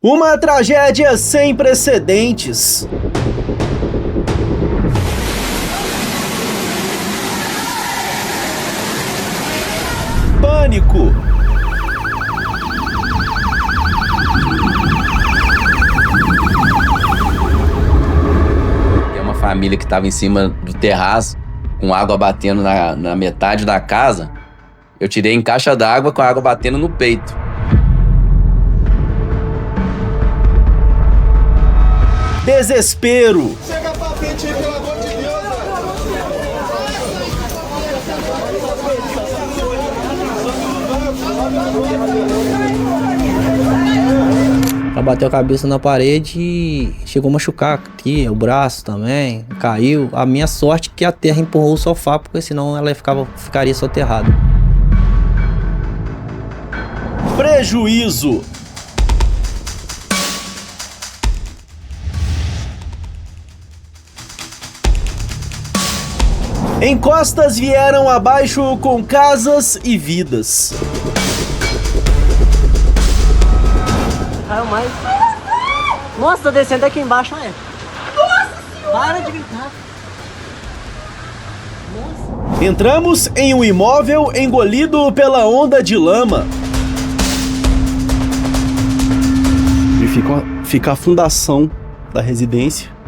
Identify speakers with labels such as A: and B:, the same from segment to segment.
A: Uma tragédia sem precedentes. Pânico.
B: É uma família que estava em cima do terraço, com água batendo na metade da casa. Eu tirei em caixa d'água com a água batendo no peito.
A: Desespero.
C: Chega pra frente aí, pelo amor de Deus,
D: Ela bateu a cabeça na parede e chegou a machucar aqui, o braço também, caiu. A minha sorte é que a terra empurrou o sofá, porque senão ela ficaria soterrada.
A: Prejuízo. Encostas vieram abaixo com casas e vidas.
E: Caiu mais. Nossa, tá descendo aqui embaixo, né? Nossa senhora! Para de gritar. Nossa.
A: Entramos em um imóvel engolido pela onda de lama.
F: E fica a fundação da residência.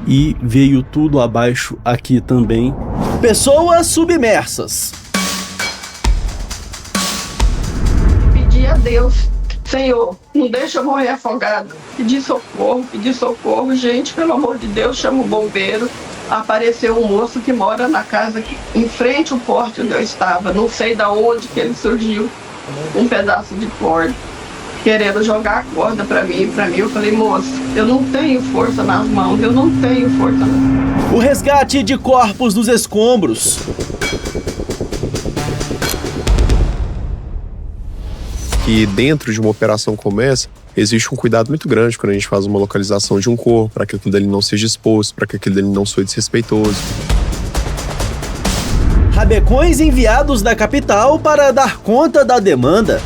F: E veio tudo abaixo aqui também.
A: Pessoas submersas.
G: Pedi a Deus, Senhor, não deixa eu morrer afogado. Pedi socorro. Gente, pelo amor de Deus, chama o bombeiro. Apareceu um moço que mora na casa aqui, em frente ao porte onde eu estava. Não sei de onde que ele surgiu. Um pedaço de corda, querendo jogar a corda pra mim. Eu falei, moço, eu não tenho força nas mãos,
A: O resgate de corpos dos escombros.
H: Que dentro de uma operação como essa, existe um cuidado muito grande quando a gente faz uma localização de um corpo, para que aquilo dele não seja exposto, para que aquilo dele não soe desrespeitoso.
A: Rabecões enviados da capital para dar conta da demanda.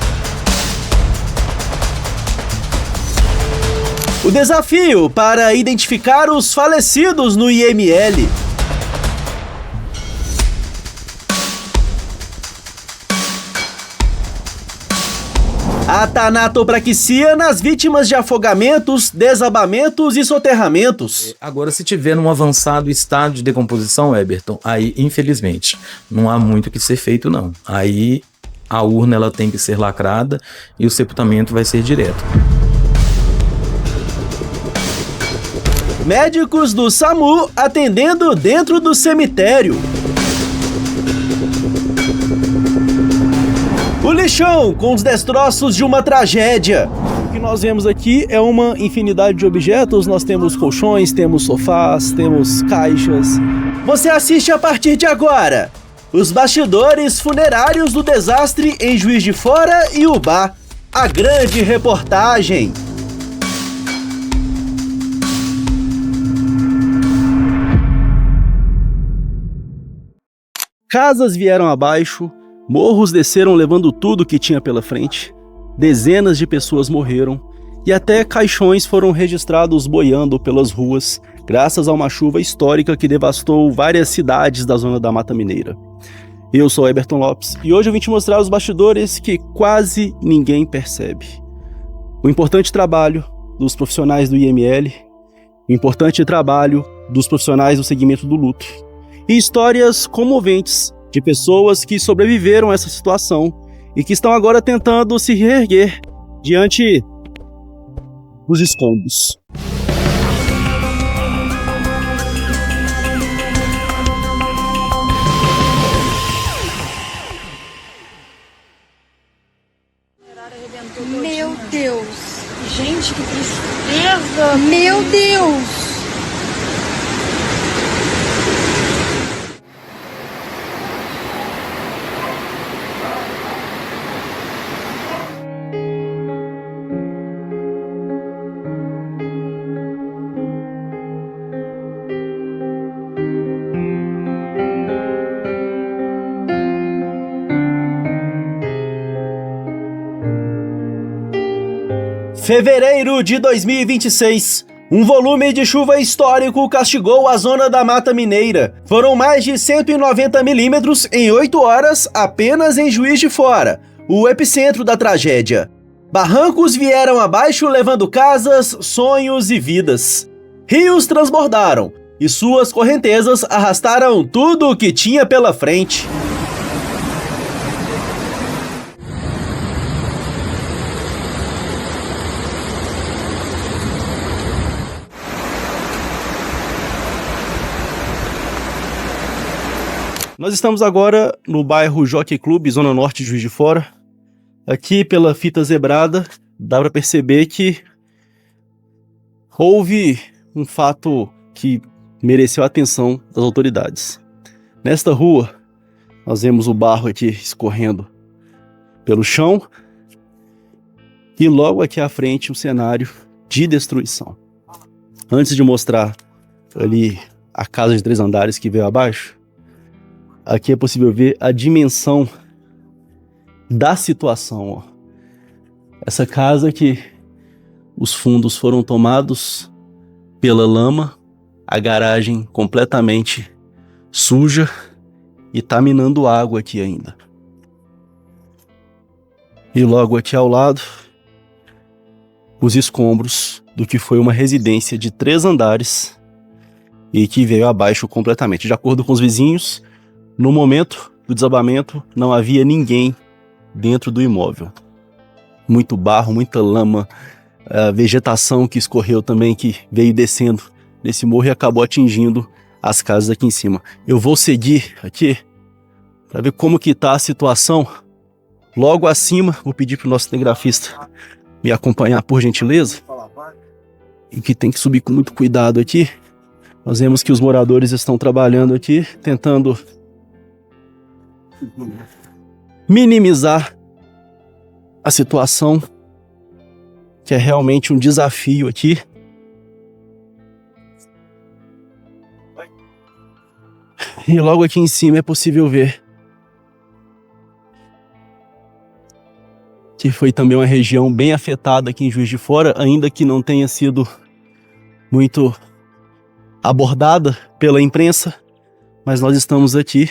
A: O desafio para identificar os falecidos no IML. A tanatopraxia nas vítimas de afogamentos, desabamentos e soterramentos.
I: Agora, se tiver num avançado estado de decomposição, Eberton, aí, infelizmente, não há muito o que ser feito, não. Aí, a urna ela tem que ser lacrada e o sepultamento vai ser direto.
A: Médicos do SAMU atendendo dentro do cemitério. O lixão com os destroços de uma tragédia.
F: O que nós vemos aqui é uma infinidade de objetos. Nós temos colchões, temos sofás, temos caixas.
A: Você assiste a partir de agora os bastidores funerários do desastre em Juiz de Fora e Ubá. A grande reportagem.
F: Casas vieram abaixo, morros desceram levando tudo que tinha pela frente, dezenas de pessoas morreram e até caixões foram registrados boiando pelas ruas, graças a uma chuva histórica que devastou várias cidades da zona da Mata Mineira. Eu sou Eberton Lopes e hoje eu vim te mostrar os bastidores que quase ninguém percebe. O importante trabalho dos profissionais do IML, o importante trabalho dos profissionais do segmento do luto, e histórias comoventes de pessoas que sobreviveram a essa situação e que estão agora tentando se reerguer diante dos escombros.
J: Meu Deus! Gente, que tristeza! Meu Deus!
A: Fevereiro de 2026. Um volume de chuva histórico castigou a zona da Mata Mineira. Foram mais de 190 milímetros em 8 horas apenas em Juiz de Fora, o epicentro da tragédia. Barrancos vieram abaixo levando casas, sonhos e vidas. Rios transbordaram e suas correntezas arrastaram tudo o que tinha pela frente.
F: Nós estamos agora no bairro Jockey Club, Zona Norte de Juiz de Fora. Aqui pela fita zebrada, dá para perceber que houve um fato que mereceu a atenção das autoridades. Nesta rua, nós vemos o barro aqui escorrendo pelo chão e logo aqui à frente um cenário de destruição. Antes de mostrar ali a casa de 3 andares que veio abaixo, aqui é possível ver a dimensão da situação. Ó. Essa casa que os fundos foram tomados pela lama, a garagem completamente suja e tá minando água aqui ainda. E logo aqui ao lado, os escombros do que foi uma residência de 3 andares e que veio abaixo completamente. De acordo com os vizinhos, no momento do desabamento, não havia ninguém dentro do imóvel. Muito barro, muita lama, a vegetação que escorreu também, que veio descendo nesse morro e acabou atingindo as casas aqui em cima. Eu vou seguir aqui para ver como que tá a situação. Logo acima, vou pedir para o nosso cinegrafista me acompanhar, por gentileza. E que tem que subir com muito cuidado aqui. Nós vemos que os moradores estão trabalhando aqui, tentando minimizar a situação, que é realmente um desafio aqui. E logo aqui em cima é possível ver que foi também uma região bem afetada aqui em Juiz de Fora, ainda que não tenha sido muito abordada pela imprensa, mas nós estamos aqui.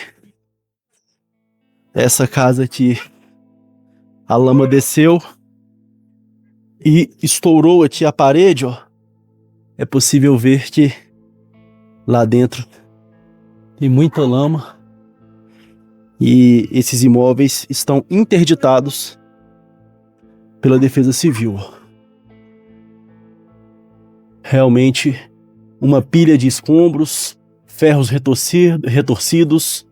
F: Essa casa aqui, a lama desceu e estourou aqui a parede, ó. É possível ver que lá dentro tem muita lama e esses imóveis estão interditados pela Defesa Civil. Realmente uma pilha de escombros, ferros retorcidos,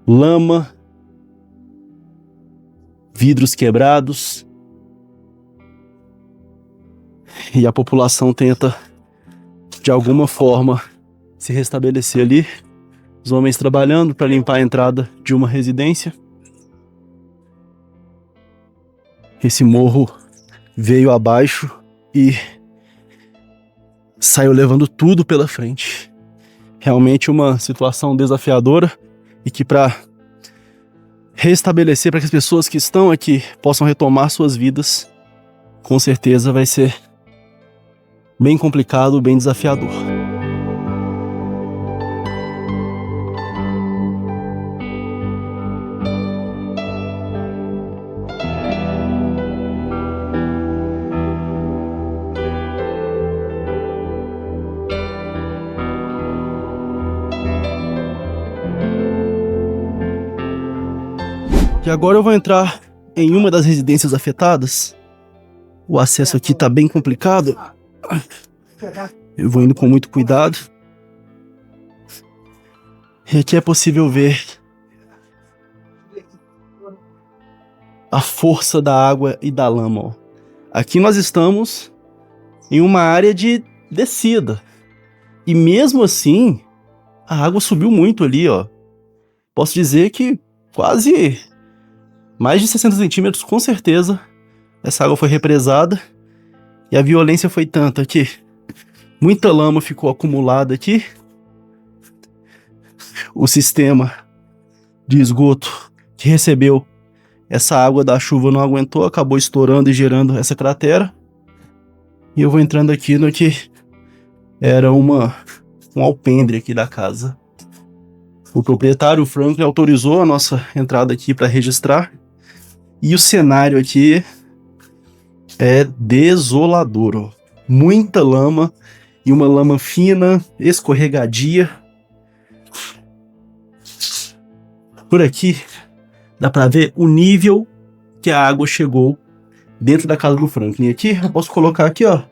F: lama, vidros quebrados, e a população tenta de alguma forma se restabelecer ali. Os homens trabalhando para limpar a entrada de uma residência. Esse morro veio abaixo e saiu levando tudo pela frente. Realmente uma situação desafiadora e que para restabelecer, para que as pessoas que estão aqui possam retomar suas vidas, com certeza vai ser bem complicado, bem desafiador. E agora eu vou entrar em uma das residências afetadas. O acesso aqui tá bem complicado. Eu vou indo com muito cuidado. E aqui é possível ver a força da água e da lama. Ó. Aqui nós estamos em uma área de descida. E mesmo assim, a água subiu muito ali, ó. Posso dizer que quase mais de 60 centímetros, com certeza, essa água foi represada. E a violência foi tanta que muita lama ficou acumulada aqui. O sistema de esgoto que recebeu essa água da chuva não aguentou, acabou estourando e gerando essa cratera. E eu vou entrando aqui no que era um alpendre aqui da casa. O proprietário, o Franklin, autorizou a nossa entrada aqui para registrar. E o cenário aqui é desolador, ó. Muita lama e uma lama fina, escorregadia. Por aqui dá para ver o nível que a água chegou dentro da casa do Franklin. Aqui eu posso colocar aqui, ó,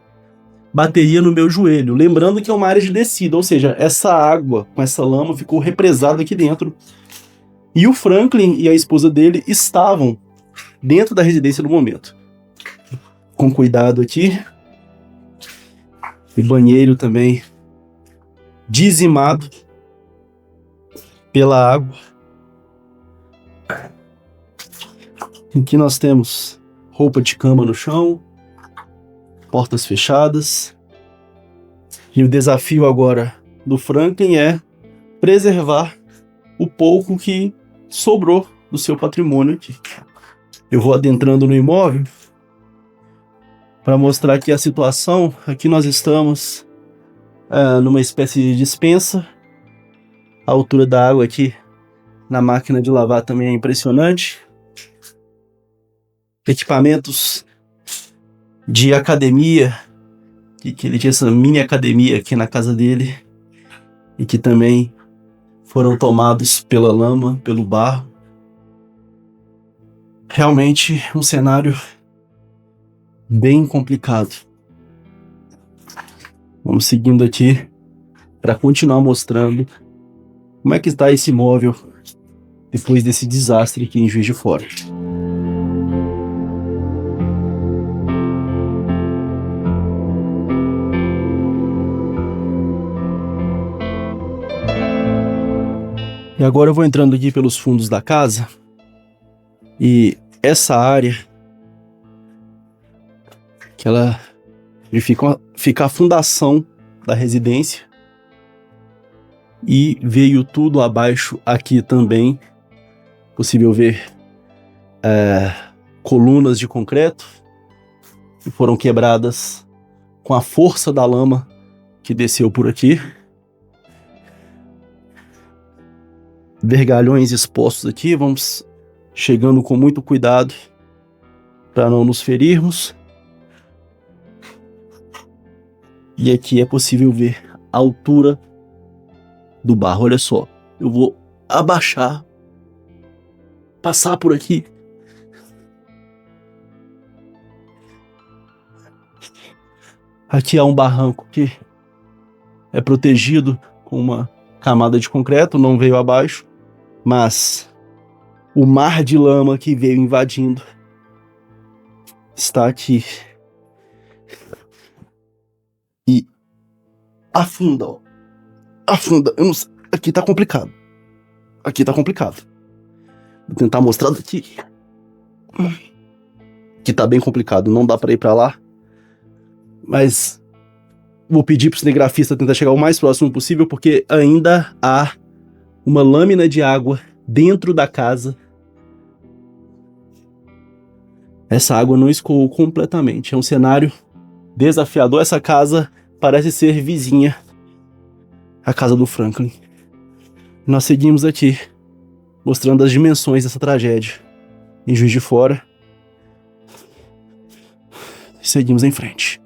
F: bateria no meu joelho. Lembrando que é uma área de descida, ou seja, essa água com essa lama ficou represada aqui dentro. E o Franklin e a esposa dele estavam dentro da residência no momento. Com cuidado aqui. O banheiro também dizimado pela água. Aqui nós temos roupa de cama no chão, portas fechadas. E o desafio agora do Franklin é preservar o pouco que sobrou do seu patrimônio aqui. Eu vou adentrando no imóvel para mostrar aqui a situação. Aqui nós estamos numa espécie de despensa. A altura da água aqui na máquina de lavar também é impressionante. Equipamentos de academia, que ele tinha essa mini academia aqui na casa dele, e que também foram tomados pela lama, pelo barro. Realmente um cenário bem complicado. Vamos seguindo aqui para continuar mostrando como é que está esse imóvel depois desse desastre aqui em Juiz de Fora. E agora eu vou entrando aqui pelos fundos da casa. E essa área, que ela fica a fundação da residência. E veio tudo abaixo aqui também. Possível ver colunas de concreto que foram quebradas com a força da lama que desceu por aqui. Vergalhões expostos aqui, vamos chegando com muito cuidado para não nos ferirmos. E aqui é possível ver a altura do barro. Olha só, eu vou abaixar, passar por aqui. Aqui há um barranco que é protegido com uma camada de concreto, não veio abaixo, mas o mar de lama que veio invadindo está aqui e afunda, ó. Afunda. Eu não sei. Aqui tá complicado. Aqui tá complicado. Vou tentar mostrar daqui. Aqui tá bem complicado, não dá para ir para lá, mas vou pedir pro cinegrafista tentar chegar o mais próximo possível, porque ainda há uma lâmina de água dentro da casa. Essa água não escoou completamente. É um cenário desafiador. Essa casa parece ser vizinha à casa do Franklin. Nós seguimos aqui, mostrando as dimensões dessa tragédia em Juiz de Fora. Seguimos em frente.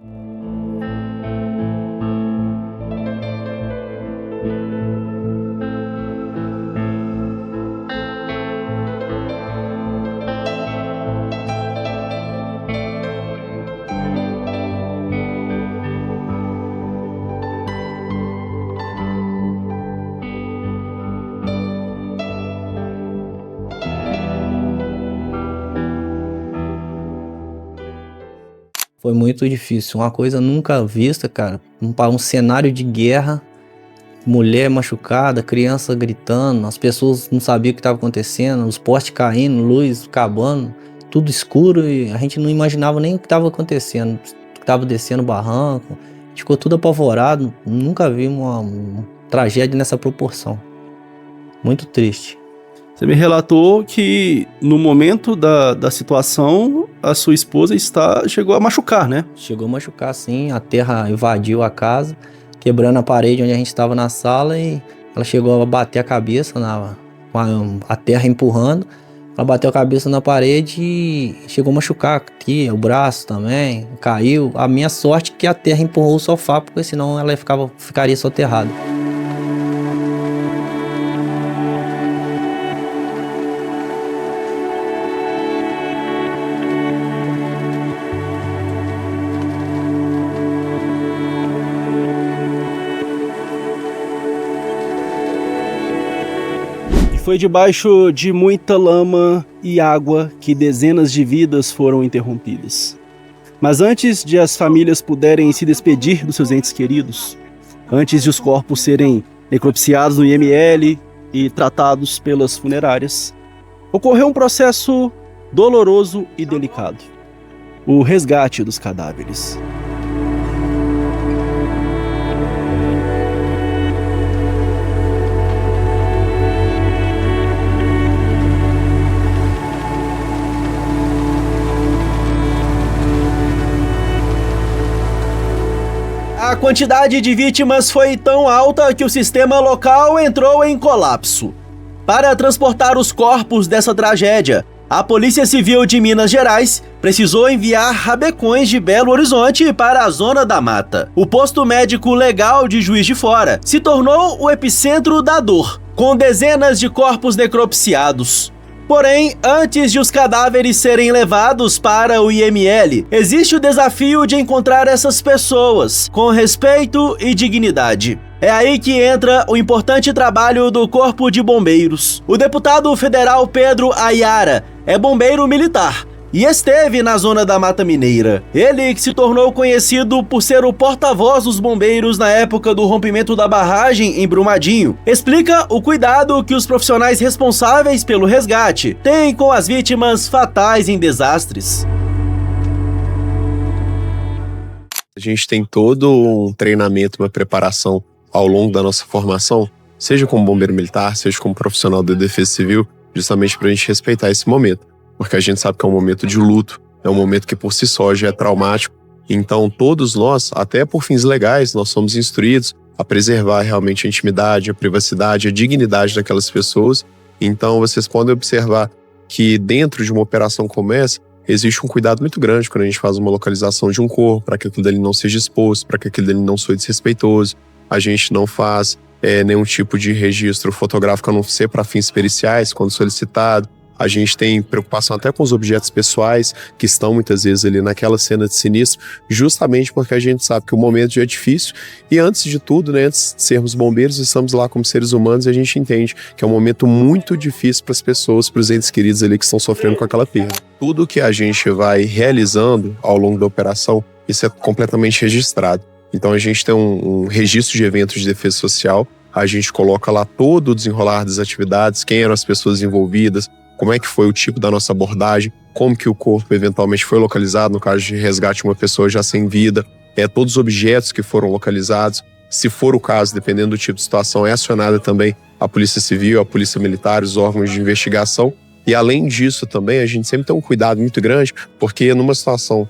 D: Foi muito difícil, uma coisa nunca vista, cara. Um cenário de guerra, mulher machucada, criança gritando, as pessoas não sabiam o que estava acontecendo, os postes caindo, luz acabando, tudo escuro, e a gente não imaginava nem o que estava acontecendo, que estava descendo o barranco, ficou tudo apavorado. Nunca vi uma tragédia nessa proporção. Muito triste.
F: Você me relatou que no momento da situação a sua esposa chegou a machucar, né?
D: Chegou a machucar, sim. A terra invadiu a casa, quebrando a parede onde a gente estava na sala, e ela chegou a bater a cabeça, com a terra empurrando. Ela bateu a cabeça na parede e chegou a machucar aqui, o braço também, caiu. A minha sorte é que a terra empurrou o sofá, porque senão ela ficaria soterrada.
F: Foi debaixo de muita lama e água que dezenas de vidas foram interrompidas. Mas antes de as famílias puderem se despedir dos seus entes queridos, antes de os corpos serem necropsiados no IML e tratados pelas funerárias, ocorreu um processo doloroso e delicado: o resgate dos cadáveres.
A: A quantidade de vítimas foi tão alta que o sistema local entrou em colapso. Para transportar os corpos dessa tragédia, a Polícia Civil de Minas Gerais precisou enviar rabecões de Belo Horizonte para a Zona da Mata. O posto médico legal de Juiz de Fora se tornou o epicentro da dor, com dezenas de corpos necropsiados. Porém, antes de os cadáveres serem levados para o IML, existe o desafio de encontrar essas pessoas com respeito e dignidade. É aí que entra o importante trabalho do Corpo de Bombeiros. O deputado federal Pedro Ayara é bombeiro militar e esteve na Zona da Mata Mineira. Ele que se tornou conhecido por ser o porta-voz dos bombeiros na época do rompimento da barragem em Brumadinho, explica o cuidado que os profissionais responsáveis pelo resgate têm com as vítimas fatais em desastres.
H: A gente tem todo um treinamento, uma preparação ao longo da nossa formação, seja como bombeiro militar, seja como profissional da Defesa Civil, justamente para a gente respeitar esse momento. Porque a gente sabe que é um momento de luto, é um momento que por si só já é traumático. Então todos nós, até por fins legais, nós somos instruídos a preservar realmente a intimidade, a privacidade, a dignidade daquelas pessoas. Então vocês podem observar que dentro de uma operação como essa, existe um cuidado muito grande quando a gente faz uma localização de um corpo, para que aquilo dele não seja exposto, para que aquilo dele não seja desrespeitoso. A gente não faz nenhum tipo de registro fotográfico, a não ser para fins periciais, quando solicitado. A gente tem preocupação até com os objetos pessoais que estão muitas vezes ali naquela cena de sinistro, justamente porque a gente sabe que o momento já é difícil e antes de tudo, né, antes de sermos bombeiros, estamos lá como seres humanos e a gente entende que é um momento muito difícil para as pessoas, para os entes queridos ali que estão sofrendo com aquela perda. Tudo que a gente vai realizando ao longo da operação, isso é completamente registrado. Então a gente tem um registro de eventos de defesa social, a gente coloca lá todo o desenrolar das atividades, quem eram as pessoas envolvidas, como é que foi o tipo da nossa abordagem, como que o corpo eventualmente foi localizado, no caso de resgate de uma pessoa já sem vida, todos os objetos que foram localizados. Se for o caso, dependendo do tipo de situação, é acionada também a Polícia Civil, a Polícia Militar, os órgãos de investigação. E além disso também, a gente sempre tem um cuidado muito grande, porque numa situação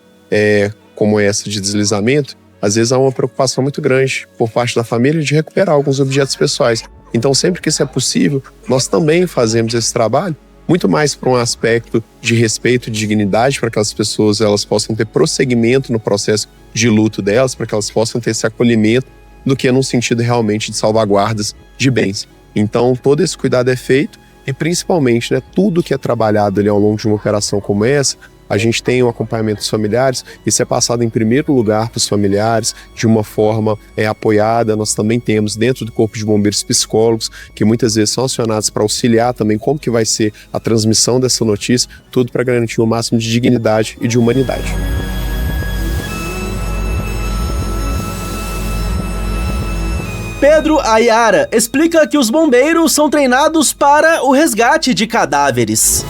H: como essa de deslizamento, às vezes há uma preocupação muito grande por parte da família de recuperar alguns objetos pessoais. Então sempre que isso é possível, nós também fazemos esse trabalho, muito mais para um aspecto de respeito e dignidade, para que aquelas pessoas elas possam ter prosseguimento no processo de luto delas, para que elas possam ter esse acolhimento, do que num sentido realmente de salvaguardas de bens. Então todo esse cuidado é feito e principalmente, né, tudo que é trabalhado ali ao longo de uma operação como essa, a gente tem o acompanhamento dos familiares, isso é passado em primeiro lugar para os familiares, de uma forma apoiada. Nós também temos dentro do Corpo de Bombeiros psicólogos, que muitas vezes são acionados para auxiliar também como que vai ser a transmissão dessa notícia, tudo para garantir o máximo de dignidade e de humanidade.
A: Pedro Ayara explica que os bombeiros são treinados para o resgate de cadáveres.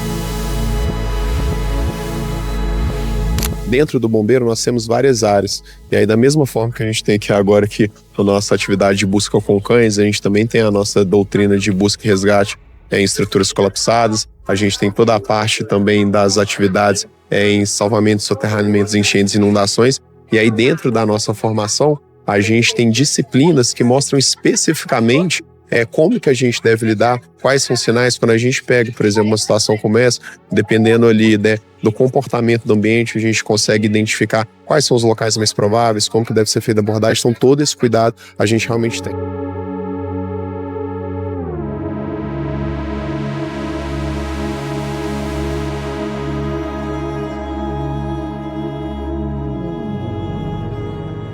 H: Dentro do bombeiro nós temos várias áreas, e aí da mesma forma que a gente tem aqui agora aqui a nossa atividade de busca com cães, a gente também tem a nossa doutrina de busca e resgate em estruturas colapsadas, a gente tem toda a parte também das atividades em salvamentos, soterramentos, enchentes, inundações. E aí dentro da nossa formação, a gente tem disciplinas que mostram especificamente como que a gente deve lidar, quais são os sinais. Quando a gente pega, por exemplo, uma situação como essa, dependendo ali do comportamento do ambiente, a gente consegue identificar quais são os locais mais prováveis, como que deve ser feita a abordagem. Então todo esse cuidado a gente realmente tem.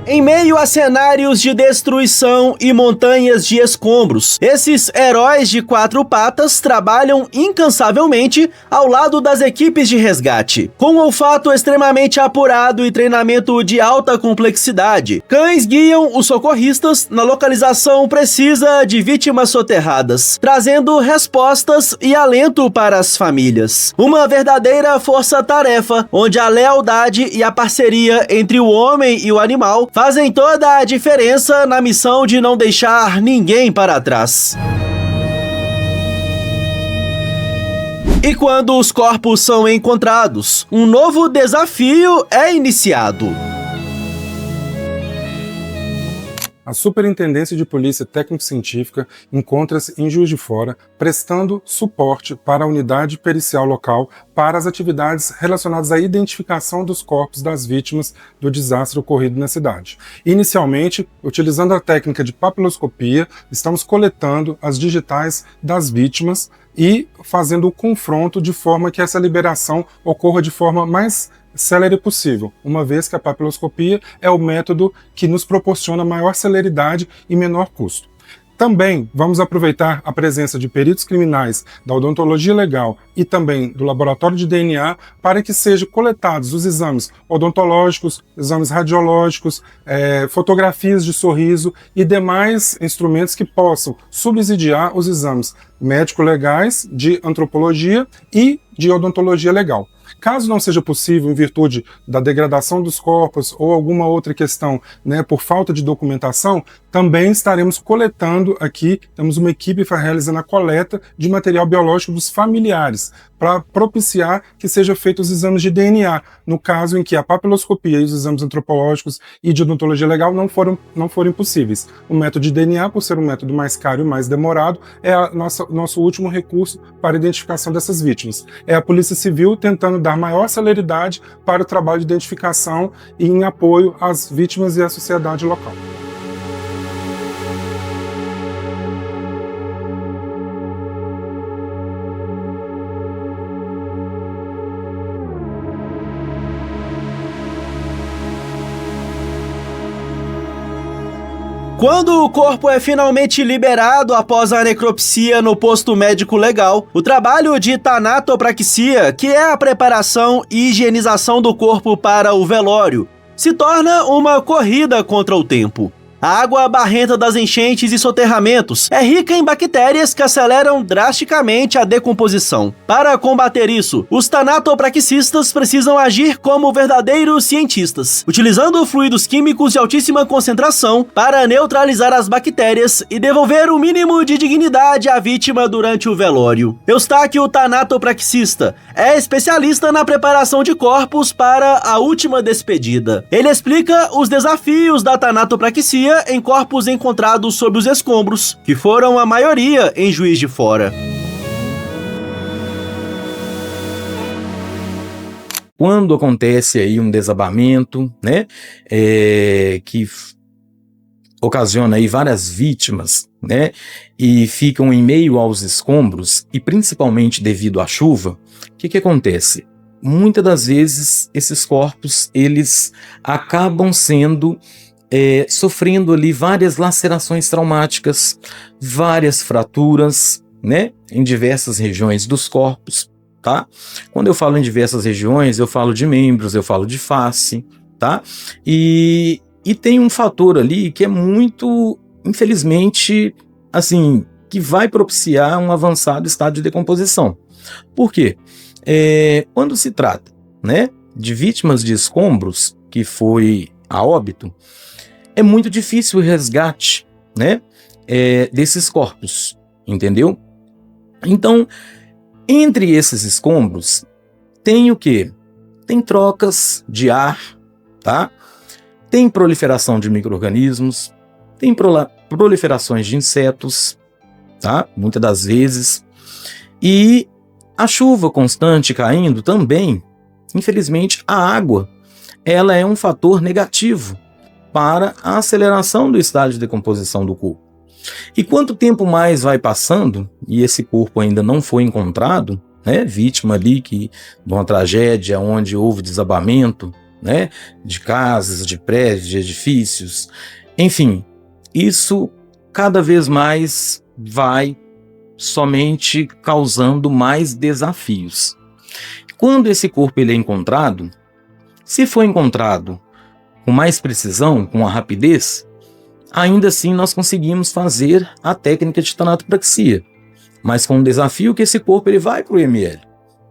A: Em meio a cenários de destruição e montanhas de escombros, esses heróis de 4 patas trabalham incansavelmente ao lado das equipes de resgate. Com um olfato extremamente apurado e treinamento de alta complexidade, cães guiam os socorristas na localização precisa de vítimas soterradas, trazendo respostas e alento para as famílias. Uma verdadeira força-tarefa, onde a lealdade e a parceria entre o homem e o animal fazem toda a diferença na missão de não deixar ninguém para trás. E quando os corpos são encontrados, um novo desafio é iniciado.
K: A Superintendência de Polícia Técnico-Científica encontra-se em Juiz de Fora, prestando suporte para a unidade pericial local para as atividades relacionadas à identificação dos corpos das vítimas do desastre ocorrido na cidade. Inicialmente, utilizando a técnica de papiloscopia, estamos coletando as digitais das vítimas e fazendo o confronto de forma que essa liberação ocorra de forma mais célere possível, uma vez que a papiloscopia é o método que nos proporciona maior celeridade e menor custo. Também vamos aproveitar a presença de peritos criminais da odontologia legal e também do laboratório de DNA para que sejam coletados os exames odontológicos, exames radiológicos, fotografias de sorriso e demais instrumentos que possam subsidiar os exames médico-legais, de antropologia e de odontologia legal. Caso não seja possível, em virtude da degradação dos corpos ou alguma outra questão, por falta de documentação, também estaremos coletando aqui, temos uma equipe realizando a coleta de material biológico dos familiares, para propiciar que sejam feitos os exames de DNA, no caso em que a papiloscopia e os exames antropológicos e de odontologia legal não forem possíveis. O método de DNA, por ser um método mais caro e mais demorado, é nosso último recurso para a identificação dessas vítimas. É a Polícia Civil tentando dar maior celeridade para o trabalho de identificação e em apoio às vítimas e à sociedade local.
A: Quando o corpo é finalmente liberado após a necropsia no posto médico legal, o trabalho de tanatopraxia, que é a preparação e higienização do corpo para o velório, se torna uma corrida contra o tempo. A água barrenta das enchentes e soterramentos é rica em bactérias que aceleram drasticamente a decomposição. Para combater isso, os tanatopraxistas precisam agir como verdadeiros cientistas, utilizando fluidos químicos de altíssima concentração para neutralizar as bactérias e devolver o mínimo de dignidade à vítima durante o velório. Eustáquio, tanatopraxista, é especialista na preparação de corpos para a última despedida. Ele explica os desafios da tanatopraxia em corpos encontrados sob os escombros, que foram a maioria em Juiz de Fora.
I: Quando acontece aí um desabamento, que ocasiona aí várias vítimas, e ficam em meio aos escombros, e principalmente devido à chuva, o que acontece? Muitas das vezes esses corpos, eles acabam sofrendo ali várias lacerações traumáticas, várias fraturas, em diversas regiões dos corpos, tá? Quando eu falo em diversas regiões, eu falo de membros, eu falo de face, tá? E tem um fator ali que é muito, infelizmente, assim, que vai propiciar um avançado estado de decomposição. Por quê? Quando se trata, de vítimas de escombros, que foi a óbito, é muito difícil o resgate, desses corpos, entendeu? Então, entre esses escombros, tem o quê? tem trocas de ar, tá? Tem proliferação de micro-organismos, tem proliferações de insetos, tá? Muitas das vezes. E a chuva constante caindo também, infelizmente, a água, ela é um fator negativo para a aceleração do estágio de decomposição do corpo. E quanto tempo mais vai passando, e esse corpo ainda não foi encontrado, né, vítima ali de uma tragédia onde houve desabamento, né, de casas, de prédios, de edifícios, enfim, isso cada vez mais vai somente causando mais desafios. Quando esse corpo ele é encontrado, se for encontrado com mais precisão, com a rapidez, ainda assim nós conseguimos fazer a técnica de tanatopraxia, mas com o desafio que esse corpo ele vai para o IML,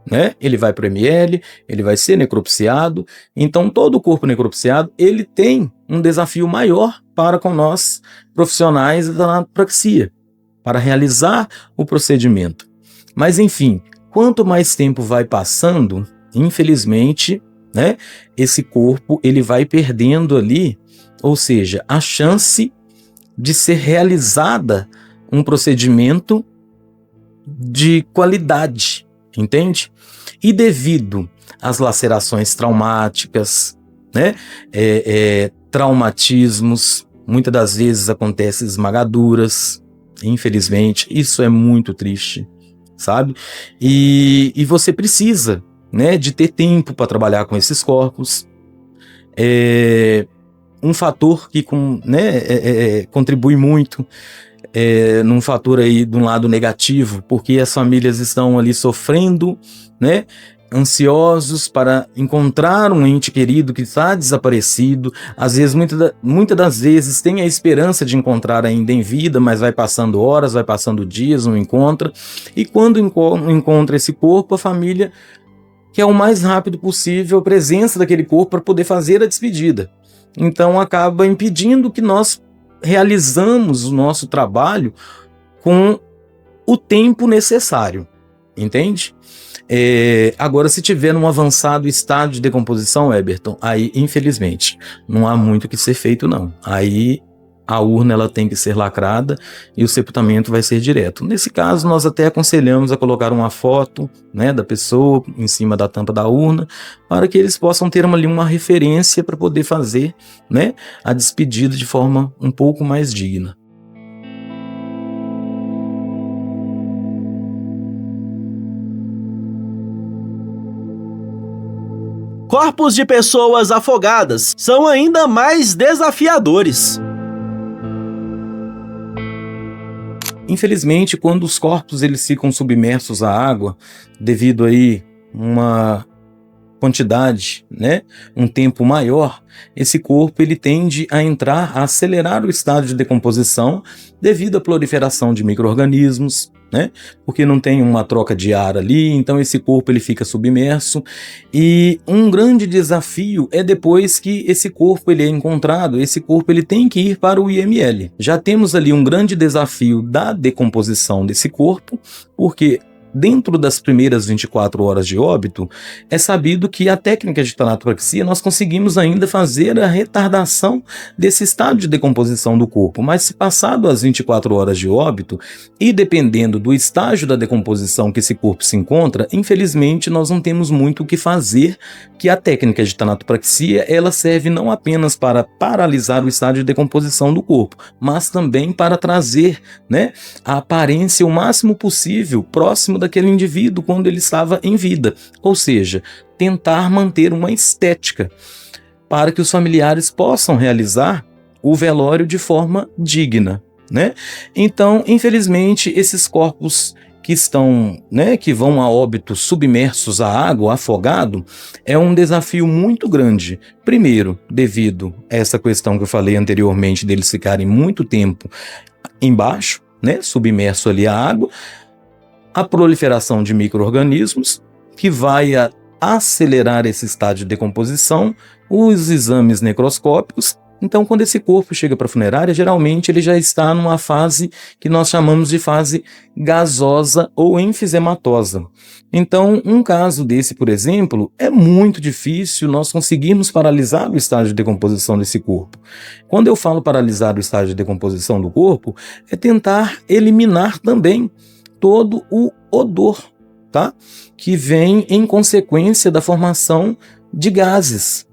I: né? Ele vai para o IML, ele vai ser necropsiado, então todo o corpo necropsiado ele tem um desafio maior para com nós profissionais da tanatopraxia, para realizar o procedimento. Mas enfim, quanto mais tempo vai passando, infelizmente, né, esse corpo ele vai perdendo ali, ou seja, a chance de ser realizada um procedimento de qualidade, entende? E devido às lacerações traumáticas, né, traumatismos, muitas das vezes acontecem esmagaduras, infelizmente, isso é muito triste, sabe? E você precisa, né, de ter tempo para trabalhar com esses corpos. Um fator que contribui muito num fator aí de um lado negativo, porque as famílias estão ali sofrendo, né, ansiosos para encontrar um ente querido que está desaparecido. Às vezes, muitas das vezes tem a esperança de encontrar ainda em vida, mas vai passando horas, vai passando dias, não encontra. E quando encontra esse corpo, a família quer o mais rápido possível a presença daquele corpo para poder fazer a despedida. Então acaba impedindo que nós realizamos o nosso trabalho com o tempo necessário, entende? Agora, se tiver um avançado estágio de decomposição, Eberton, aí infelizmente não há muito o que ser feito não. Aí a urna ela tem que ser lacrada e o sepultamento vai ser direto. Nesse caso, nós até aconselhamos a colocar uma foto, né, da pessoa em cima da tampa da urna, para que eles possam ter uma referência para poder fazer, né, a despedida de forma um pouco mais digna.
A: Corpos de pessoas afogadas são ainda mais desafiadores.
I: Infelizmente, quando os corpos eles ficam submersos à água, devido aí uma quantidade, né, um tempo maior, esse corpo ele tende a entrar, a acelerar o estágio de decomposição devido à proliferação de micro-organismos, né, porque não tem uma troca de ar ali, então esse corpo ele fica submerso. E um grande desafio é depois que esse corpo ele é encontrado, esse corpo ele tem que ir para o IML. Já temos ali um grande desafio da decomposição desse corpo, porque dentro das primeiras 24 horas de óbito, é sabido que a técnica de tanatopraxia nós conseguimos ainda fazer a retardação desse estado de decomposição do corpo, mas se passado as 24 horas de óbito, e dependendo do estágio da decomposição que esse corpo se encontra, infelizmente nós não temos muito o que fazer, que a técnica de tanatopraxia ela serve não apenas para paralisar o estágio de decomposição do corpo, mas também para trazer, né, a aparência o máximo possível próximo daquele indivíduo quando ele estava em vida, ou seja, tentar manter uma estética para que os familiares possam realizar o velório de forma digna, né? Então, infelizmente, esses corpos que estão, né, que vão a óbito submersos à água, afogado, é um desafio muito grande. Primeiro, devido a essa questão que eu falei anteriormente deles ficarem muito tempo embaixo, né, submerso ali à água, a proliferação de micro-organismos, que vai acelerar esse estágio de decomposição, os exames necroscópicos, Então, quando esse corpo chega para a funerária, geralmente ele já está numa fase que nós chamamos de fase gasosa ou enfisematosa. Então, um caso desse, por exemplo, é muito difícil nós conseguirmos paralisar o estágio de decomposição desse corpo. Quando eu falo paralisar o estágio de decomposição do corpo, é tentar eliminar também todo o odor, tá? Que vem em consequência da formação de gases,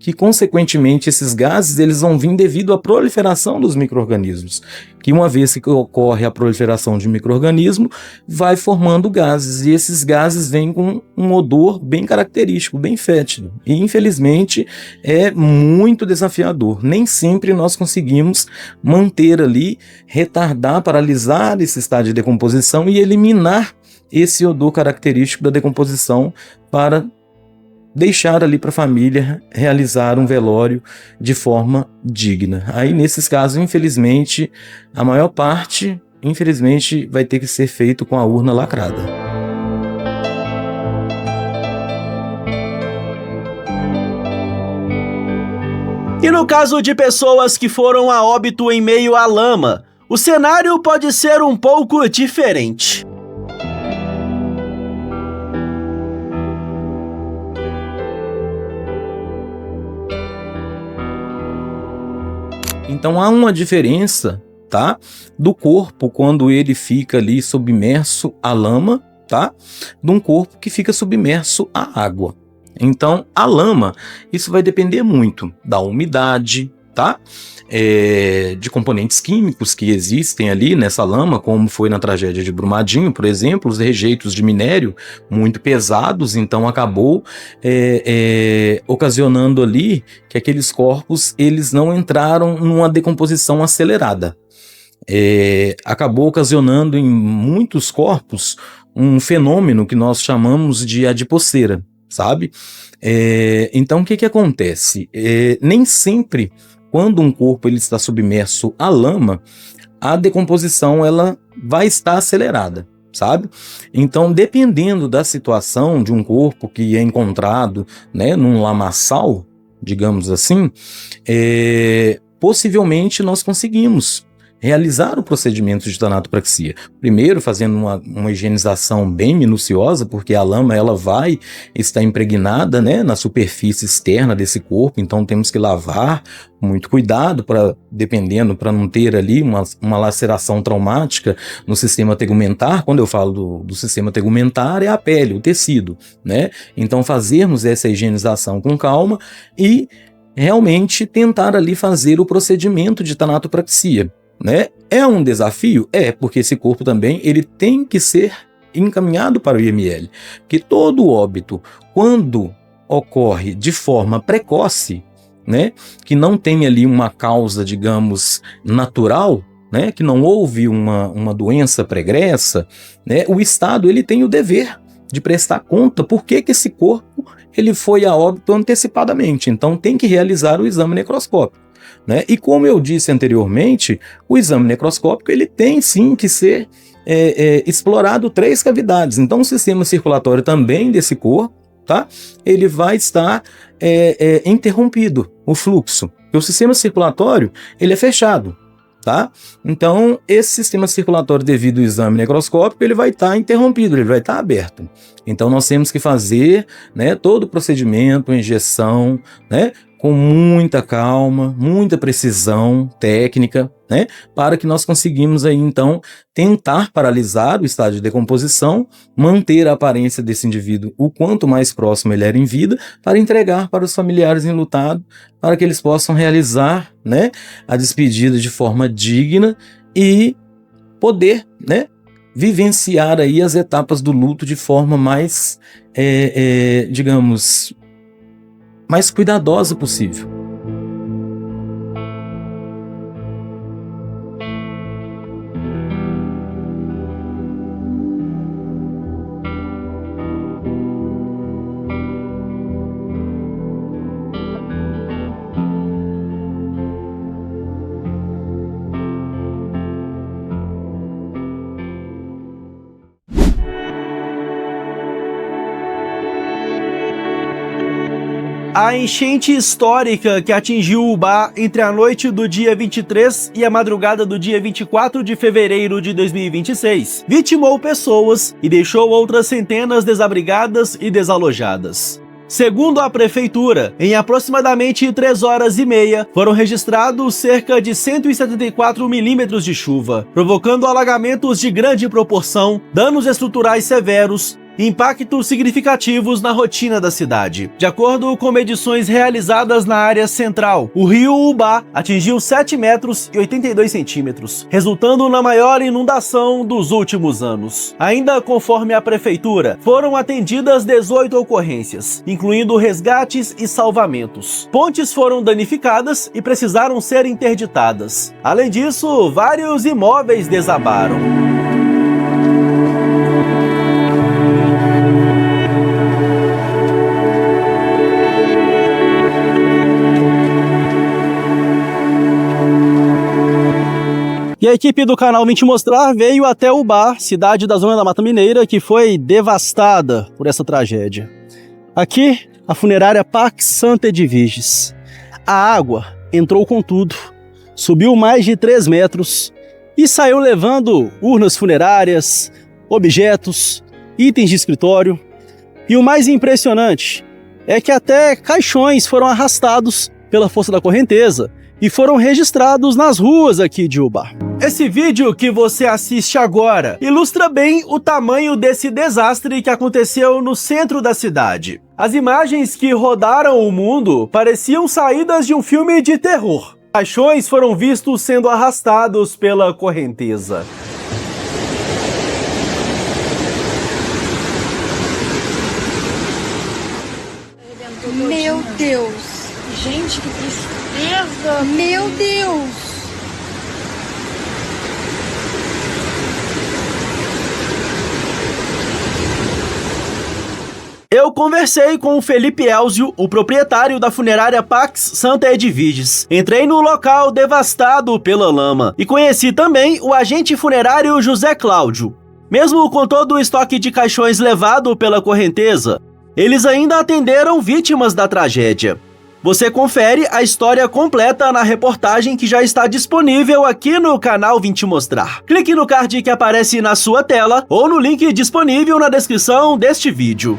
I: que consequentemente esses gases eles vão vir devido à proliferação dos micro-organismos, que uma vez que ocorre a proliferação de micro-organismo, vai formando gases, e esses gases vêm com um odor bem característico, bem fétido, e infelizmente é muito desafiador. Nem sempre nós conseguimos manter ali, retardar, paralisar esse estágio de decomposição e eliminar esse odor característico da decomposição para deixar ali para a família realizar um velório de forma digna. Aí, nesses casos, infelizmente, a maior parte, infelizmente, vai ter que ser feito com a urna lacrada.
A: E no caso de pessoas que foram a óbito em meio à lama, o cenário pode ser um pouco diferente.
I: Então há uma diferença, tá, do corpo quando ele fica ali submerso à lama, tá, de um corpo que fica submerso à água. Então a lama, isso vai depender muito da umidade, tá, de componentes químicos que existem ali nessa lama, como foi na tragédia de Brumadinho, por exemplo, os rejeitos de minério muito pesados, então acabou ocasionando ali que aqueles corpos eles não entraram numa decomposição acelerada. Acabou ocasionando em muitos corpos um fenômeno que nós chamamos de adipoceira, sabe? Então o que acontece? Nem sempre quando um corpo ele está submerso à lama, a decomposição ela vai estar acelerada, sabe? Então, dependendo da situação de um corpo que é encontrado, né, num lamaçal, digamos assim, possivelmente nós conseguimos realizar o procedimento de tanatopraxia. Primeiro, fazendo uma higienização bem minuciosa, porque a lama ela vai estar impregnada, né, na superfície externa desse corpo, então temos que lavar com muito cuidado, dependendo, para não ter ali uma laceração traumática no sistema tegumentar. Quando eu falo do sistema tegumentar, é a pele, o tecido, né? Então fazermos essa higienização com calma e realmente tentar ali fazer o procedimento de tanatopraxia. Né? É um desafio? Porque esse corpo também ele tem que ser encaminhado para o IML. Porque todo óbito, quando ocorre de forma precoce, né, que não tem ali uma causa, digamos, natural, né, que não houve uma doença pregressa, né, o Estado ele tem o dever de prestar conta por que esse corpo ele foi a óbito antecipadamente. Então tem que realizar o exame necroscópico. Né? E como eu disse anteriormente, o exame necroscópico ele tem sim que ser explorado 3 cavidades. Então o sistema circulatório também desse corpo, tá? Ele vai estar interrompido, o fluxo. Porque o sistema circulatório ele é fechado. Tá? Então esse sistema circulatório devido ao exame necroscópico ele vai estar interrompido, ele vai estar aberto. Então nós temos que fazer, né, todo o procedimento, a injeção, né, com muita calma, muita precisão técnica, né, para que nós conseguimos aí então tentar paralisar o estágio de decomposição, manter a aparência desse indivíduo o quanto mais próximo ele era em vida, para entregar para os familiares enlutados, para que eles possam realizar, né, a despedida de forma digna e poder, né, vivenciar aí as etapas do luto de forma mais, digamos, mais cuidadosa possível.
A: A enchente histórica que atingiu Ubá entre a noite do dia 23 e a madrugada do dia 24 de fevereiro de 2026 vitimou pessoas e deixou outras centenas desabrigadas e desalojadas. Segundo a prefeitura, em aproximadamente 3 horas e meia, foram registrados cerca de 174 milímetros de chuva, provocando alagamentos de grande proporção, danos estruturais severos, impactos significativos na rotina da cidade. De acordo com medições realizadas na área central, o rio Ubá atingiu 7 metros e 82 centímetros, resultando na maior inundação dos últimos anos. Ainda conforme a prefeitura, foram atendidas 18 ocorrências, incluindo resgates e salvamentos. Pontes foram danificadas e precisaram ser interditadas. Além disso, vários imóveis desabaram.
F: E a equipe do canal Vim Te Mostrar veio até Ubá, cidade da Zona da Mata Mineira, que foi devastada por essa tragédia. Aqui, a funerária Pax Santa Edviges. A água entrou com tudo, subiu mais de 3 metros e saiu levando urnas funerárias, objetos, itens de escritório. E o mais impressionante é que até caixões foram arrastados pela força da correnteza e foram registrados nas ruas aqui de Ubá.
A: Esse vídeo que você assiste agora ilustra bem o tamanho desse desastre que aconteceu no centro da cidade. As imagens que rodaram o mundo pareciam saídas de um filme de terror. Caixões foram vistos sendo arrastados pela correnteza.
J: Meu Deus! Gente, que tristeza! Meu Deus!
A: Eu conversei com o Felipe Elzio, o proprietário da funerária Pax Santa Edviges. Entrei no local devastado pela lama e conheci também o agente funerário José Cláudio. Mesmo com todo o estoque de caixões levado pela correnteza, eles ainda atenderam vítimas da tragédia. Você confere a história completa na reportagem que já está disponível aqui no canal Vim Te Mostrar. Clique no card que aparece na sua tela ou no link disponível na descrição deste vídeo.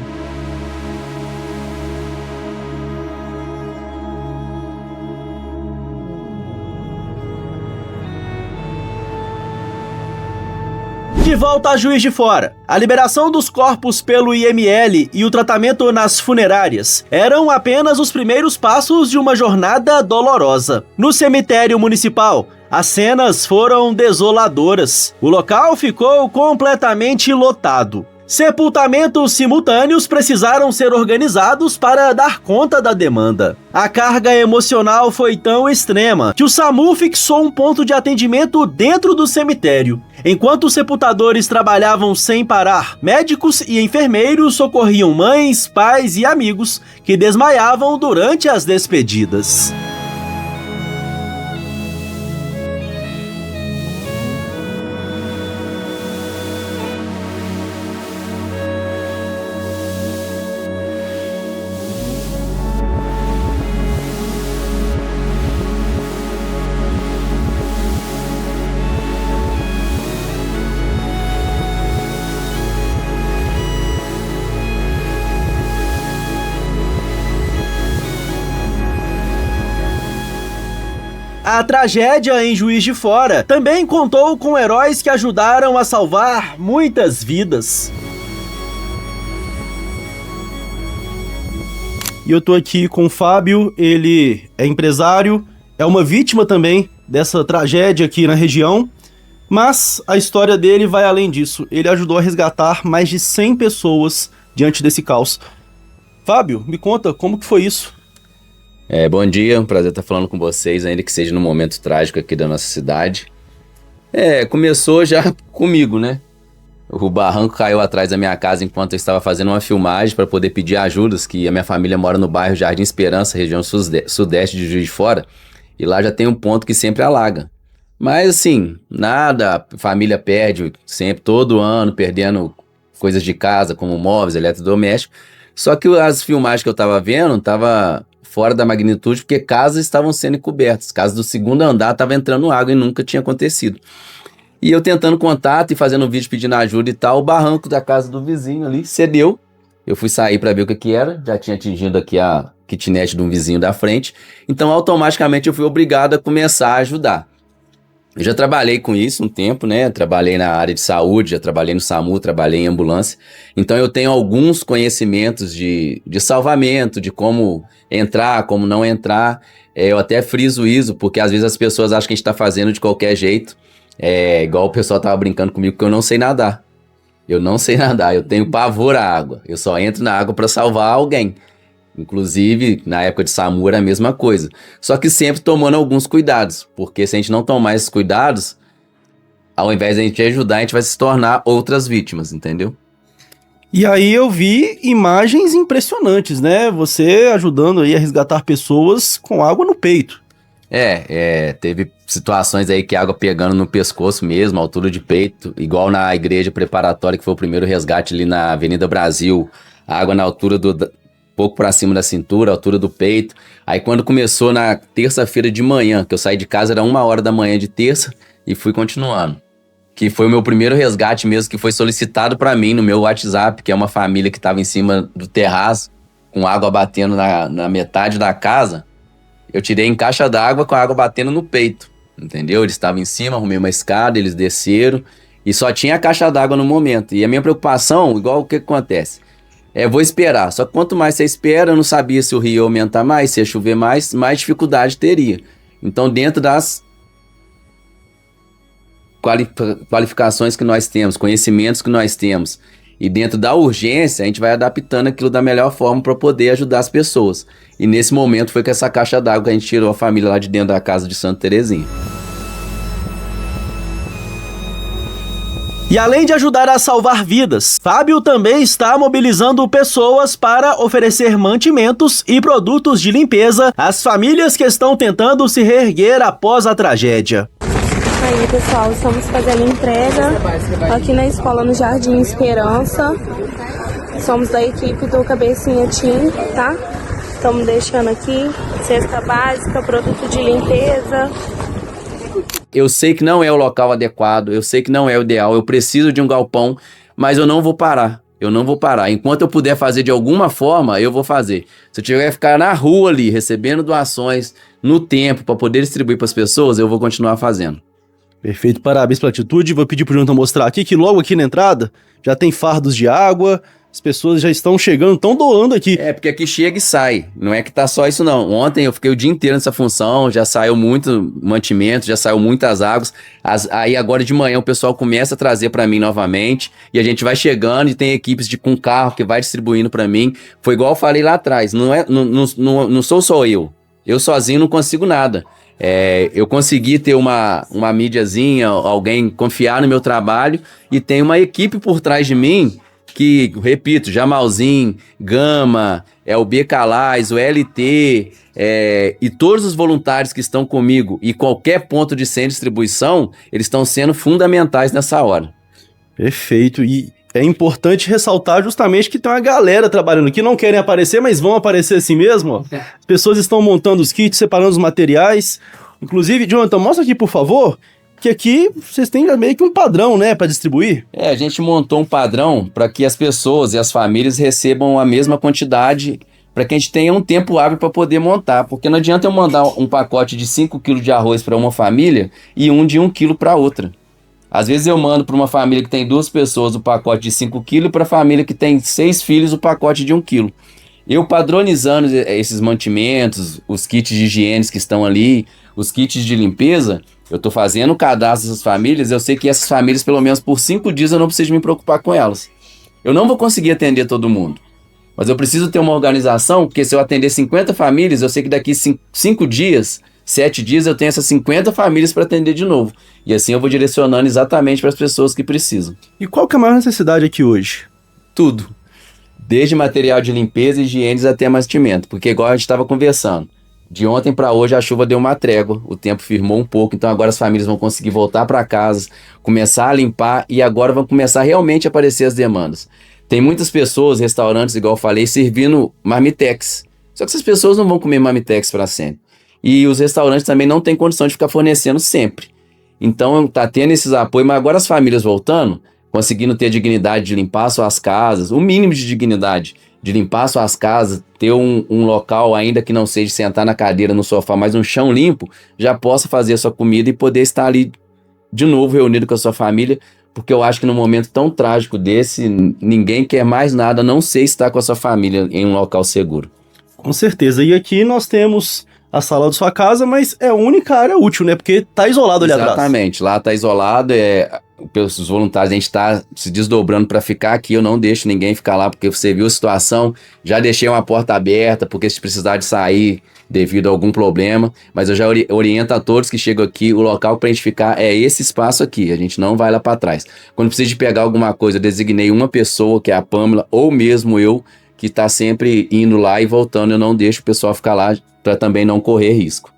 A: De volta a Juiz de Fora. A liberação dos corpos pelo IML e o tratamento nas funerárias eram apenas os primeiros passos de uma jornada dolorosa. No cemitério municipal, as cenas foram desoladoras. O local ficou completamente lotado. Sepultamentos simultâneos precisaram ser organizados para dar conta da demanda. A carga emocional foi tão extrema que o SAMU fixou um ponto de atendimento dentro do cemitério. Enquanto os sepultadores trabalhavam sem parar, médicos e enfermeiros socorriam mães, pais e amigos que desmaiavam durante as despedidas. A tragédia em Juiz de Fora também contou com heróis que ajudaram a salvar muitas vidas.
F: E eu tô aqui com o Fábio, ele é empresário, é uma vítima também dessa tragédia aqui na região, mas a história dele vai além disso. Ele ajudou a resgatar mais de 100 pessoas diante desse caos. Fábio, me conta, como que foi isso?
B: Bom dia, um prazer estar falando com vocês, ainda que seja num momento trágico aqui da nossa cidade. Começou já comigo, né? O barranco caiu atrás da minha casa enquanto eu estava fazendo uma filmagem para poder pedir ajudas, que a minha família mora no bairro Jardim Esperança, região sudeste de Juiz de Fora, e lá já tem um ponto que sempre alaga. Mas assim, nada, a família perde sempre, todo ano, perdendo coisas de casa, como móveis, eletrodomésticos. Só que as filmagens que eu tava vendo, tava fora da magnitude, porque casas estavam sendo encobertas. Casas do segundo andar tava entrando água e nunca tinha acontecido. E eu tentando contato e fazendo vídeo pedindo ajuda e tal, o barranco da casa do vizinho ali cedeu. Eu fui sair para ver o que era, já tinha atingido aqui a kitnet de um vizinho da frente. Então, automaticamente, eu fui obrigado a começar a ajudar. Eu já trabalhei com isso um tempo, né? Trabalhei na área de saúde, já trabalhei no SAMU, trabalhei em ambulância. Então eu tenho alguns conhecimentos de salvamento, de como entrar, como não entrar. Eu até friso isso, porque às vezes as pessoas acham que a gente tá fazendo de qualquer jeito. Igual o pessoal tava brincando comigo, que eu não sei nadar. Eu não sei nadar, eu tenho pavor à água. Eu só entro na água para salvar alguém. Inclusive, na época de SAMU era a mesma coisa. Só que sempre tomando alguns cuidados. Porque se a gente não tomar esses cuidados, ao invés de a gente ajudar, a gente vai se tornar outras vítimas, entendeu?
F: E aí eu vi imagens impressionantes, né? Você ajudando aí a resgatar pessoas com água no peito.
B: Teve situações aí que água pegando no pescoço mesmo, altura de peito. Igual na igreja preparatória, que foi o primeiro resgate ali na Avenida Brasil. Água na altura pouco para cima da cintura, altura do peito. Aí quando começou na terça-feira de manhã, que eu saí de casa, era 1h da manhã de terça, e fui continuando. Que foi o meu primeiro resgate mesmo, que foi solicitado para mim no meu WhatsApp, que é uma família que estava em cima do terraço, com água batendo na metade da casa. Eu tirei em caixa d'água com a água batendo no peito, entendeu? Eles estavam em cima, arrumei uma escada, eles desceram, e só tinha a caixa d'água no momento. E a minha preocupação, igual o que acontece? Vou esperar. Só que quanto mais você espera, eu não sabia se o rio ia aumentar mais, se ia chover mais dificuldade teria. Então, dentro das qualificações que nós temos, conhecimentos que nós temos, e dentro da urgência, a gente vai adaptando aquilo da melhor forma para poder ajudar as pessoas. E nesse momento foi com essa caixa d'água que a gente tirou a família lá de dentro da casa de Santa Terezinha.
A: E além de ajudar a salvar vidas, Fábio também está mobilizando pessoas para oferecer mantimentos e produtos de limpeza às famílias que estão tentando se reerguer após a tragédia.
L: Aí, pessoal, estamos fazendo entrega aqui na escola no Jardim Esperança. Somos da equipe do Cabecinha Team, tá? Estamos deixando aqui cesta básica, produto de limpeza.
B: Eu sei que não é o local adequado, eu sei que não é o ideal, eu preciso de um galpão, mas eu não vou parar. Eu não vou parar. Enquanto eu puder fazer de alguma forma, eu vou fazer. Se eu tiver que ficar na rua ali, recebendo doações no tempo para poder distribuir para as pessoas, eu vou continuar fazendo.
F: Perfeito, parabéns pela atitude. Vou pedir pro Jonathan mostrar aqui que logo aqui na entrada já tem fardos de água. As pessoas já estão chegando, estão doando aqui.
B: Porque aqui chega e sai. Não é que tá só isso, não. Ontem eu fiquei o dia inteiro nessa função, já saiu muito mantimento, já saiu muitas águas. Aí agora de manhã o pessoal começa a trazer para mim novamente. E a gente vai chegando e tem equipes com carro que vai distribuindo para mim. Foi igual eu falei lá atrás. Não sou só eu. Eu sozinho não consigo nada. Eu consegui ter uma mídiazinha, alguém confiar no meu trabalho. E tem uma equipe por trás de mim que, repito, Jamalzinho, Gama, o B Calais, o LT, e todos os voluntários que estão comigo e qualquer ponto de sem distribuição, eles estão sendo fundamentais nessa hora.
F: Perfeito, e é importante ressaltar justamente que tem uma galera trabalhando aqui, não querem aparecer, mas vão aparecer assim mesmo, ó. As pessoas estão montando os kits, separando os materiais. Inclusive, Jonathan, mostra aqui, por favor, que aqui vocês têm meio que um padrão, né, para distribuir.
B: A gente montou um padrão para que as pessoas e as famílias recebam a mesma quantidade, para que a gente tenha um tempo hábil para poder montar, porque não adianta eu mandar um pacote de 5 kg de arroz para uma família e um de 1 kg para outra. Às vezes eu mando para uma família que tem 2 pessoas o pacote de 5 kg e para a família que tem 6 filhos o pacote de 1 kg. Eu padronizando esses mantimentos, os kits de higiene que estão ali, os kits de limpeza, eu estou fazendo o cadastro dessas famílias, eu sei que essas famílias, pelo menos por 5 dias, eu não preciso me preocupar com elas. Eu não vou conseguir atender todo mundo, mas eu preciso ter uma organização, porque se eu atender 50 famílias, eu sei que daqui 5 dias, 7 dias, eu tenho essas 50 famílias para atender de novo. E assim eu vou direcionando exatamente para as pessoas que precisam.
F: E qual que é a maior necessidade aqui hoje?
B: Tudo. Desde material de limpeza, higiene até mantimento, porque igual a gente estava conversando, de ontem para hoje a chuva deu uma trégua, o tempo firmou um pouco, então agora as famílias vão conseguir voltar para casa, começar a limpar e agora vão começar realmente a aparecer as demandas. Tem muitas pessoas, restaurantes, igual eu falei, servindo marmitex. Só que essas pessoas não vão comer marmitex para sempre. E os restaurantes também não têm condição de ficar fornecendo sempre. Então tá tendo esses apoios, mas agora as famílias voltando, conseguindo ter dignidade de limpar suas casas, o mínimo de dignidade de limpar suas casas, ter um local ainda que não seja sentar na cadeira, no sofá, mas um chão limpo, já possa fazer a sua comida e poder estar ali de novo reunido com a sua família, porque eu acho que num momento tão trágico desse, ninguém quer mais nada a não ser estar com a sua família em um local seguro.
F: Com certeza. E aqui nós temos a sala da sua casa, mas é a única área útil, né? Porque tá isolado ali atrás.
B: Exatamente, lá tá isolado, pelos voluntários, a gente tá se desdobrando para ficar aqui, eu não deixo ninguém ficar lá, porque você viu a situação, já deixei uma porta aberta, porque se precisar de sair devido a algum problema, mas eu já oriento a todos que chegam aqui, o local pra gente ficar é esse espaço aqui, a gente não vai lá para trás. Quando precisa de pegar alguma coisa, eu designei uma pessoa, que é a Pâmela, ou mesmo eu, que tá sempre indo lá e voltando, eu não deixo o pessoal ficar lá para também não correr risco.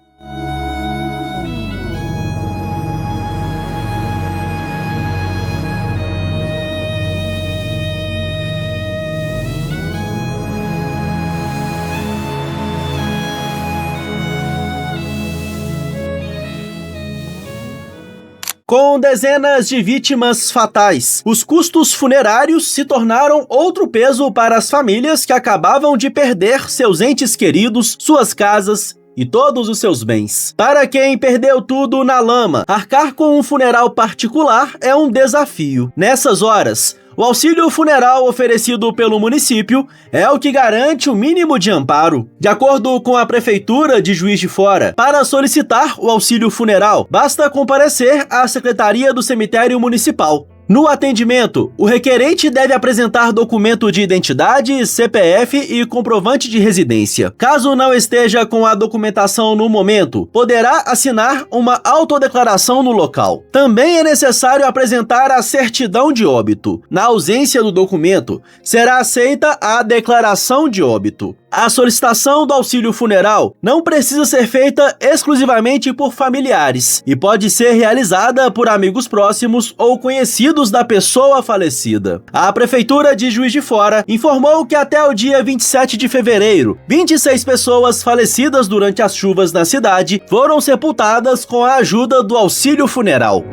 A: Com dezenas de vítimas fatais, os custos funerários se tornaram outro peso para as famílias que acabavam de perder seus entes queridos, suas casas e todos os seus bens. Para quem perdeu tudo na lama, arcar com um funeral particular é um desafio. Nessas horas, o auxílio funeral oferecido pelo município é o que garante o mínimo de amparo. De acordo com a Prefeitura de Juiz de Fora, para solicitar o auxílio funeral, basta comparecer à Secretaria do Cemitério Municipal. No atendimento, o requerente deve apresentar documento de identidade, CPF e comprovante de residência. Caso não esteja com a documentação no momento, poderá assinar uma autodeclaração no local. Também é necessário apresentar a certidão de óbito. Na ausência do documento, será aceita a declaração de óbito. A solicitação do auxílio funeral não precisa ser feita exclusivamente por familiares e pode ser realizada por amigos próximos ou conhecidos da pessoa falecida. A Prefeitura de Juiz de Fora informou que até o dia 27 de fevereiro, 26 pessoas falecidas durante as chuvas na cidade foram sepultadas com a ajuda do auxílio funeral.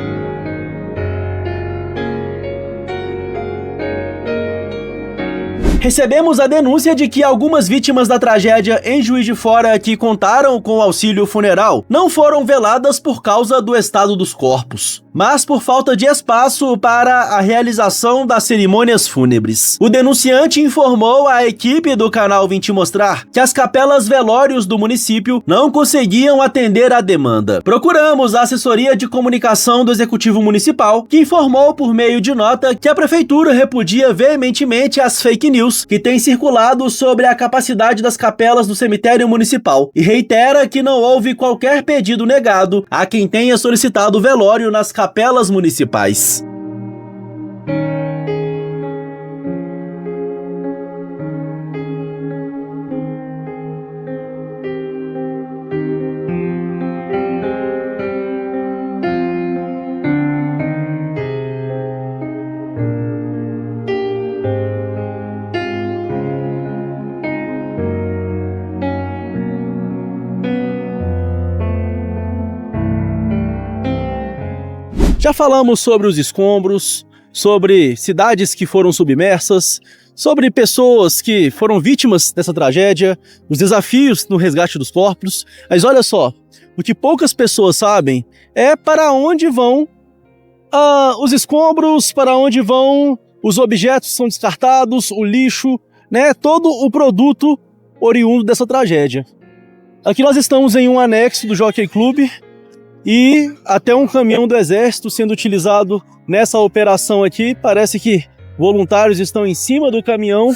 A: Recebemos a denúncia de que algumas vítimas da tragédia em Juiz de Fora que contaram com o auxílio funeral não foram veladas por causa do estado dos corpos, mas por falta de espaço para a realização das cerimônias fúnebres. O denunciante informou à equipe do canal Vim Te Mostrar que as capelas velórios do município não conseguiam atender à demanda. Procuramos a assessoria de comunicação do Executivo Municipal, que informou por meio de nota que a Prefeitura repudia veementemente as fake news que têm circulado sobre a capacidade das capelas do cemitério municipal e reitera que não houve qualquer pedido negado a quem tenha solicitado velório nas capelas municipais. Já falamos sobre os escombros, sobre cidades que foram submersas, sobre pessoas que foram vítimas dessa tragédia, os desafios no resgate dos corpos. Mas olha só, o que poucas pessoas sabem é para onde vão os escombros, para onde vão os objetos que são descartados, o lixo, né? Todo o produto oriundo dessa tragédia. Aqui nós estamos em um anexo do Jockey Club, e até um caminhão do Exército sendo utilizado nessa operação aqui. Parece que voluntários estão em cima do caminhão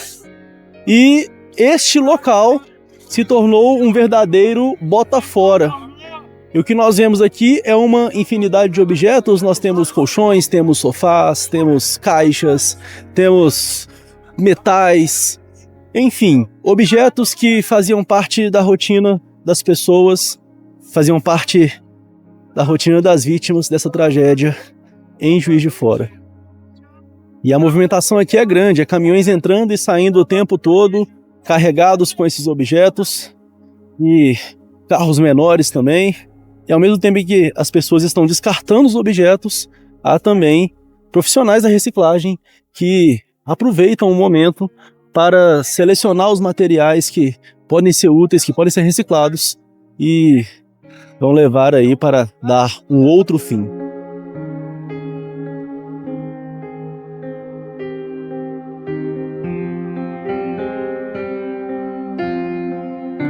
A: e este local se tornou um verdadeiro bota fora. E o que nós vemos aqui é uma infinidade de objetos. Nós temos colchões, temos sofás, temos caixas, temos metais, enfim, objetos que faziam parte da rotina das pessoas, faziam parte da rotina das vítimas dessa tragédia em Juiz de Fora.
F: E a movimentação aqui é grande, é caminhões entrando e saindo o tempo todo, carregados com esses objetos, e carros menores também. E ao mesmo tempo que as pessoas estão descartando os objetos, há também profissionais da reciclagem que aproveitam o momento para selecionar os materiais que podem ser úteis, que podem ser reciclados e vão levar aí para dar um outro fim.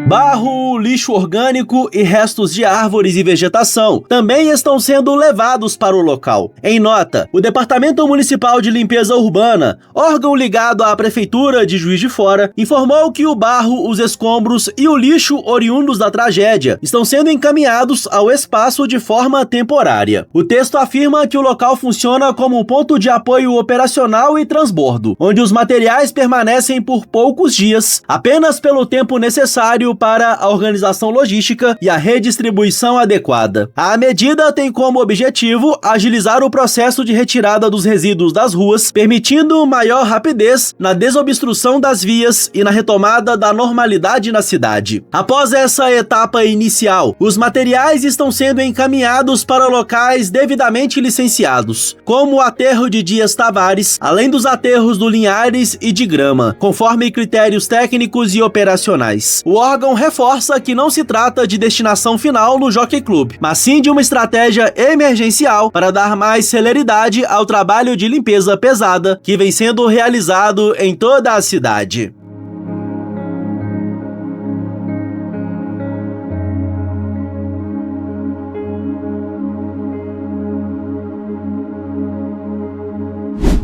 A: Barro, lixo orgânico e restos de árvores e vegetação também estão sendo levados para o local. Em nota, o Departamento Municipal de Limpeza Urbana, órgão ligado à Prefeitura de Juiz de Fora, informou que o barro, os escombros e o lixo oriundos da tragédia estão sendo encaminhados ao espaço de forma temporária. O texto afirma que o local funciona como um ponto de apoio operacional e transbordo, onde os materiais permanecem por poucos dias, apenas pelo tempo necessário para a organização logística e a redistribuição adequada. A medida tem como objetivo agilizar o processo de retirada dos resíduos das ruas, permitindo maior rapidez na desobstrução das vias e na retomada da normalidade na cidade. Após essa etapa inicial, os materiais estão sendo encaminhados para locais devidamente licenciados, como o aterro de Dias Tavares, além dos aterros do Linhares e de Grama, conforme critérios técnicos e operacionais. O órgão reforça que não se trata de destinação final no Jockey Club, mas sim de uma estratégia emergencial para dar mais celeridade ao trabalho de limpeza pesada que vem sendo realizado em toda a cidade.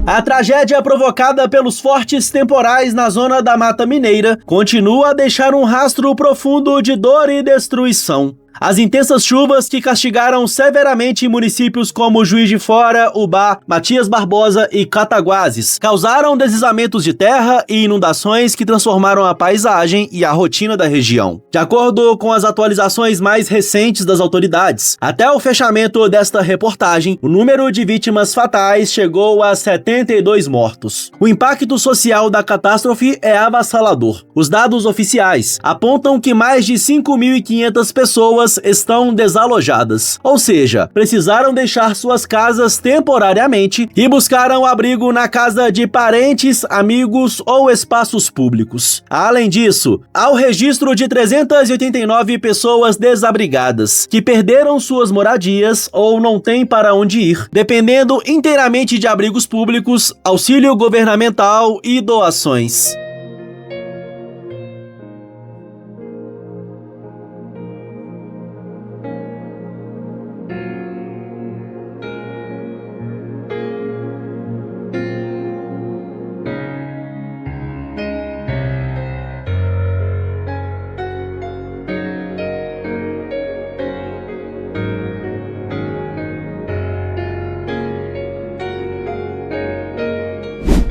A: A tragédia provocada pelos fortes temporais na zona da Mata Mineira continua a deixar um rastro profundo de dor e destruição. As intensas chuvas que castigaram severamente municípios como Juiz de Fora, Ubá, Matias Barbosa e Cataguases causaram deslizamentos de terra e inundações que transformaram a paisagem e a rotina da região. De acordo com as atualizações mais recentes das autoridades, até o fechamento desta reportagem, o número de vítimas fatais chegou a 72 mortos. O impacto social da catástrofe é avassalador. Os dados oficiais apontam que mais de 5.500 pessoas estão desalojadas, ou seja, precisaram deixar suas casas temporariamente e buscaram abrigo na casa de parentes, amigos ou espaços públicos. Além disso, há o registro de 389 pessoas desabrigadas, que perderam suas moradias ou não têm para onde ir, dependendo inteiramente de abrigos públicos, auxílio governamental e doações.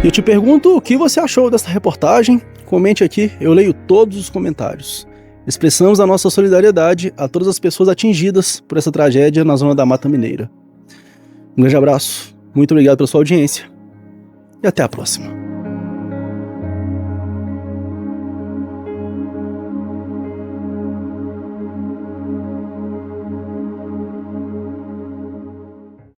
F: Eu te pergunto o que você achou dessa reportagem. Comente aqui, eu leio todos os comentários. Expressamos a nossa solidariedade a todas as pessoas atingidas por essa tragédia na zona da Mata Mineira. Um grande abraço, muito obrigado pela sua audiência e até a próxima.